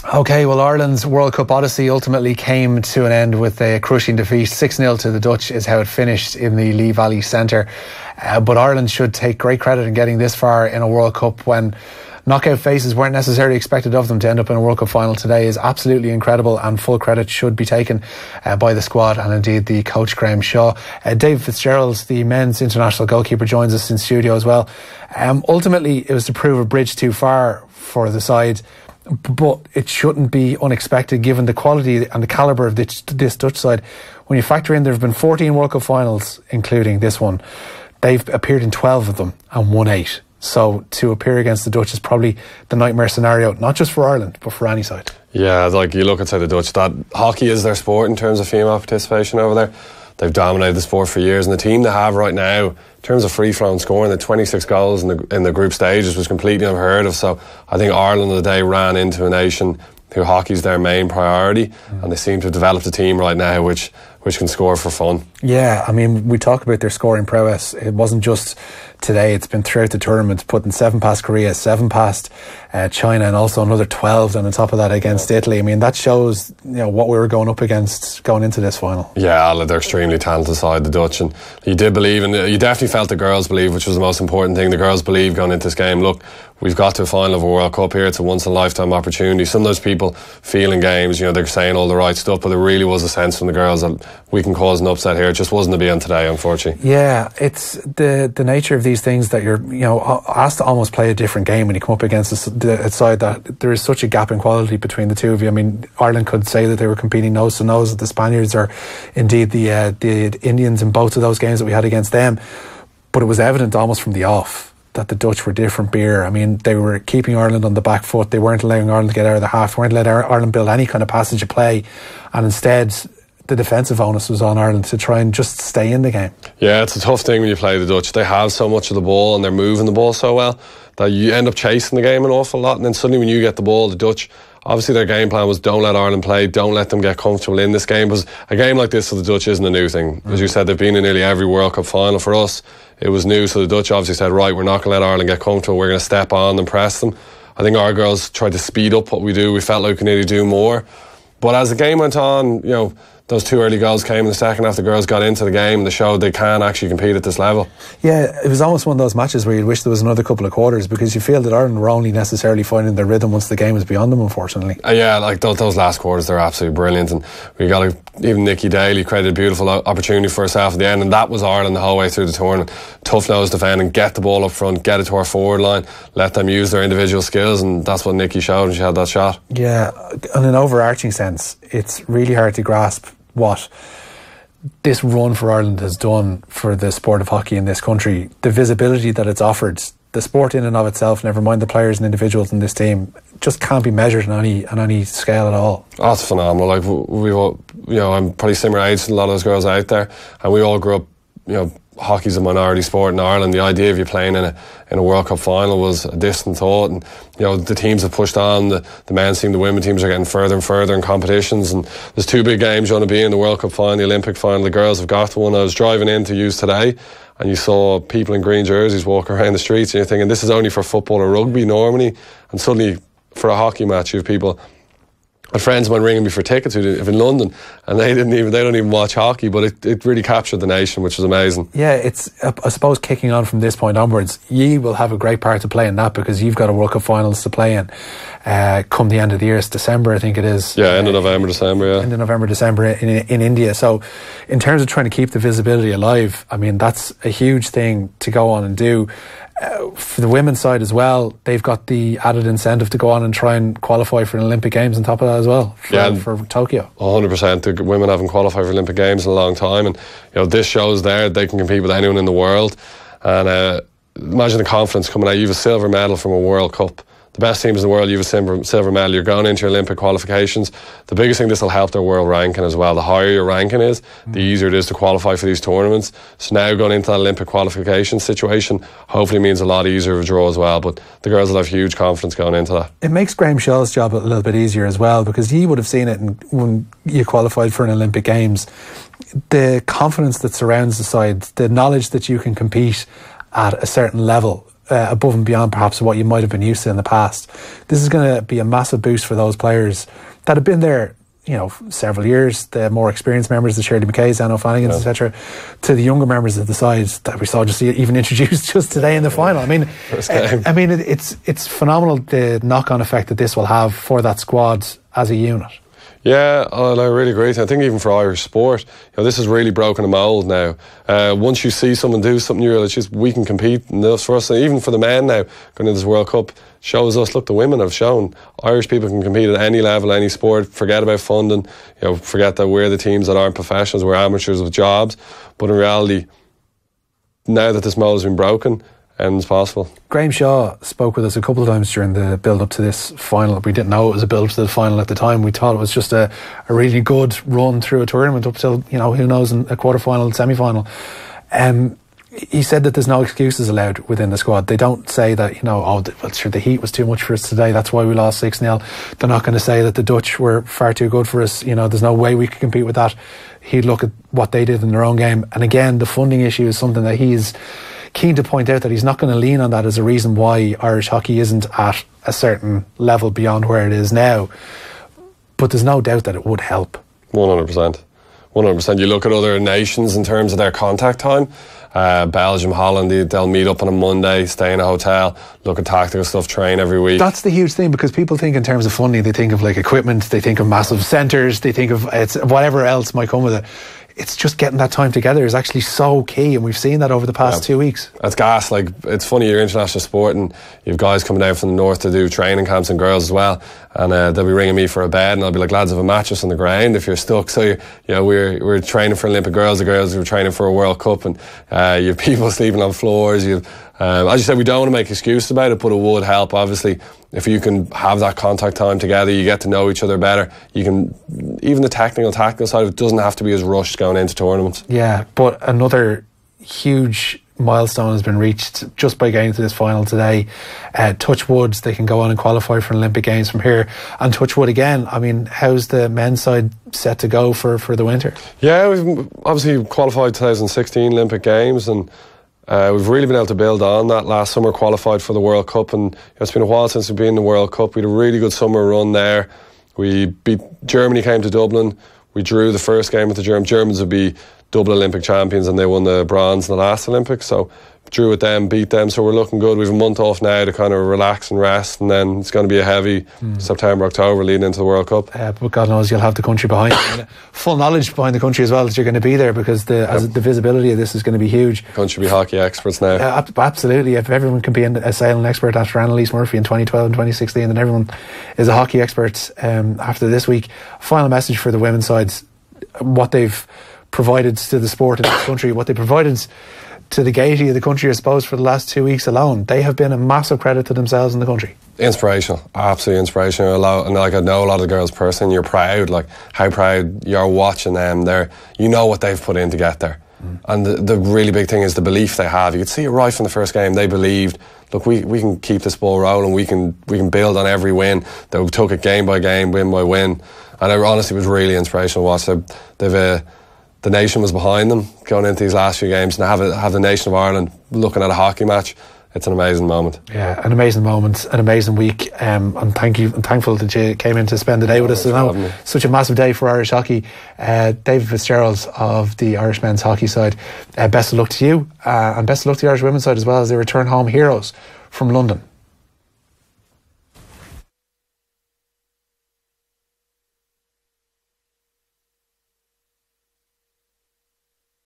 Okay, well, Ireland's World Cup odyssey ultimately came to an end with a crushing defeat. 6-0 to the Dutch is how it finished in the Lee Valley Centre. But Ireland should take great credit in getting this far in a World Cup when knockout phases weren't necessarily expected of them. To end up in a World Cup final today is absolutely incredible, and full credit should be taken by the squad and indeed the coach Graham Shaw. David Fitzgerald, the men's international goalkeeper, joins us in studio as well. Ultimately, it was to prove a bridge too far for the side, but it shouldn't be unexpected given the quality and the calibre of this Dutch side. When you factor in there have been 14 World Cup finals, including this one, they've appeared in 12 of them and won 8. So to appear against the Dutch is probably the nightmare scenario, not just for Ireland, but for any side. Yeah, like you look inside the Dutch, that hockey is their sport in terms of female participation over there. They've dominated the sport for years, and the team they have right now, in terms of free-flowing scoring, the 26 goals in the group stages was completely unheard of. So I think Ireland of the day ran into a nation who hockey's their main priority, and they seem to have developed a team right now which can score for fun. Yeah, I mean, we talk about their scoring prowess. It wasn't just today, it's been throughout the tournament, putting 7 past Korea, 7 past China, and also another 12 on top of that against Italy. I mean, that shows what we were going up against going into this final. Yeah, they're extremely talented side, the Dutch, and you did believe, and you definitely felt the girls believe, which was the most important thing. The girls believe going into this game, look, we've got to a final of a World Cup here. It's a once-in-a-lifetime opportunity. Sometimes people feel in games, they're saying all the right stuff, but there really was a sense from the girls that we can cause an upset here. It just wasn't to be on today, unfortunately. Yeah, it's the nature of these things that you're asked to almost play a different game when you come up against a side that there is such a gap in quality between the two of you. I mean, Ireland could say that they were competing nose to nose with the Spaniards or indeed the Indians in both of those games that we had against them, but it was evident almost from the off that the Dutch were different beer. I mean, they were keeping Ireland on the back foot. They weren't allowing Ireland to get out of the half, weren't letting Ireland build any kind of passage of play, and instead the defensive onus was on Ireland to try and just stay in the game. Yeah, it's a tough thing when you play the Dutch. They have so much of the ball and they're moving the ball so well that you end up chasing the game an awful lot, and then suddenly when you get the ball, the Dutch, obviously their game plan was don't let Ireland play, don't let them get comfortable in this game, because a game like this for the Dutch isn't a new thing. As you said, they've been in nearly every World Cup final. For us, it was new, so the Dutch obviously said, right, we're not going to let Ireland get comfortable, we're going to step on and press them. I think our girls tried to speed up what we do. We felt like we needed to do more, but as the game went on, those 2 early goals came in the second half. The girls got into the game and they showed they can actually compete at this level. Yeah, it was almost one of those matches where you'd wish there was another couple of quarters, because you feel that Ireland were only necessarily finding their rhythm once the game was beyond them, unfortunately. Yeah, like those last quarters, they're absolutely brilliant, and we got even Nikki Daly created a beautiful opportunity for herself at the end, and that was Ireland the whole way through the tournament. Tough nose defending, get the ball up front, get it to our forward line, let them use their individual skills, and that's what Nikki showed when she had that shot. Yeah, in an overarching sense, it's really hard to grasp what this run for Ireland has done for the sport of hockey in this country. The visibility that it's offered, the sport in and of itself, never mind the players and individuals in this team, just can't be measured on any scale at all. Oh, it's phenomenal. Like we all, I'm probably similar age to a lot of those girls out there, and we all grew up, hockey's a minority sport in Ireland. The idea of you playing in a World Cup final was a distant thought, and the teams have pushed on. The men's team, the women's teams are getting further and further in competitions, and there's 2 big games you want to be in: the World Cup final, the Olympic final. The girls have got to one. I was driving in to use today, and you saw people in green jerseys walking around the streets, and you're thinking, this is only for football or rugby normally, and suddenly for a hockey match you have people. My friends were ringing me for tickets who live in London, and they don't even watch hockey, but it really captured the nation, which was amazing. Yeah, it's I suppose kicking on from this point onwards, you will have a great part to play in that, because you've got a World Cup finals to play in come the end of the year. It's December, I think it is. Yeah, end of November, December, yeah. End of November, December in India. So in terms of trying to keep the visibility alive, I mean, that's a huge thing to go on and do. For the women's side as well, they've got the added incentive to go on and try and qualify for an Olympic Games on top of that as well, for Tokyo. 100%. The women haven't qualified for Olympic Games in a long time, and this shows they can compete with anyone in the world. And imagine the confidence coming out. You have a silver medal from a World Cup. The best teams in the world, you have a silver medal. You're going into your Olympic qualifications. The biggest thing, this will help their world ranking as well. The higher your ranking is, the easier it is to qualify for these tournaments. So now going into that Olympic qualification situation hopefully means a lot easier of a draw as well. But the girls will have huge confidence going into that. It makes Graham Shaw's job a little bit easier as well, because he would have seen it when you qualified for an Olympic Games. The confidence that surrounds the side, the knowledge that you can compete at a certain level above and beyond perhaps what you might have been used to in the past. This is going to be a massive boost for those players that have been there, you know, several years, the more experienced members, the Shirley McKays, Anne O'Flanagan's, etc., to the younger members of the side that we saw just even introduced just today in the final. I mean, it's phenomenal the knock-on effect that this will have for that squad as a unit. Yeah, I really agree. I think even for Irish sport, you know, this has really broken a mould now. Once you see someone do something, you're like, we can compete. And this for us, even for the men now, going into this World Cup, shows us, look, the women have shown Irish people can compete at any level, any sport. Forget about funding. You know, forget that we're the teams that aren't professionals, we're amateurs with jobs. But in reality, now that this mould has been broken, and it's possible. Graham Shaw spoke with us a couple of times during the build-up to this final. We didn't know it was a build-up to the final at the time. We thought it was just a really good run through a tournament up till, you know, who knows, in a quarter-final, semi-final. He said that there's no excuses allowed within the squad. They don't say that, you know, the heat was too much for us today, that's why we lost 6-0. They're not going to say that the Dutch were far too good for us, you know, there's no way we could compete with that. He'd look at what they did in their own game. And again, the funding issue is something that he's keen to point out, that he's not going to lean on that as a reason why Irish hockey isn't at a certain level beyond where it is now. But there's no doubt that it would help. 100%. 100%. You look at other nations in terms of their contact time. Belgium, Holland, they'll meet up on a Monday, stay in a hotel, look at tactical stuff, train every week. That's the huge thing, because people think in terms of funding, they think of like equipment, they think of massive centres, they think of whatever else might come with it. It's just getting that time together is actually so key, and we've seen that over the past 2 weeks. That's gas. Like, it's funny, you're international sport and you've guys coming down from the north to do training camps, and girls as well, and they'll be ringing me for a bed, and I'll be like, lads, I have a mattress on the ground if you're stuck. So you know, we're training for Olympic girls, the girls were training for a World Cup, and you have people sleeping on floors. As you said, we don't want to make excuses about it, but it would help, obviously, if you can have that contact time together, you get to know each other better. You can, even the tactical side of it doesn't have to be as rushed going into tournaments. Yeah, but another huge milestone has been reached just by getting to this final today. Touch wood, they can go on and qualify for Olympic Games from here. And touch wood again, I mean, how's the men's side set to go for the winter? Yeah, we've obviously qualified 2016 Olympic Games, and we've really been able to build on that. Last summer qualified for the World Cup, and it's been a while since we've been in the World Cup. We had a really good summer run there. We beat Germany, came to Dublin. We drew the first game with the Germans. Germans would be double Olympic champions, and they won the bronze in the last Olympics. So drew with them, beat them, so we're looking good. We've a month off now to kind of relax and rest, and then it's going to be a heavy September, October leading into the World Cup. But God knows you'll have the country behind you. Full knowledge behind the country as well, that you're going to be there, because the visibility of this is going to be huge. The country be hockey experts now. Absolutely. If everyone can be a sailing expert after Annalise Murphy in 2012 and 2016, then everyone is a hockey expert after this week. Final message for the women's sides, what they've provided to the sport in this country, what they provided to the gaiety of the country, I suppose, for the last 2 weeks alone. They have been a massive credit to themselves and the country. Inspirational, absolutely inspirational. And like, I know a lot of the girls personally, you're proud, like how proud you're watching them. You know what they've put in to get there. And the really big thing is the belief they have. You could see it right from the first game. They believed, look, we can keep this ball rolling, we can build on every win. They took it game by game, win by win. And it honestly was really inspirational to watch. The nation was behind them going into these last few games, and have the nation of Ireland looking at a hockey match. It's an amazing moment. Yeah, an amazing moment, an amazing week. And thankful that you came in to spend the day with us. Such a massive day for Irish hockey. David Fitzgerald of the Irish men's hockey side, best of luck to you, and best of luck to the Irish women's side as well, as they return home heroes from London.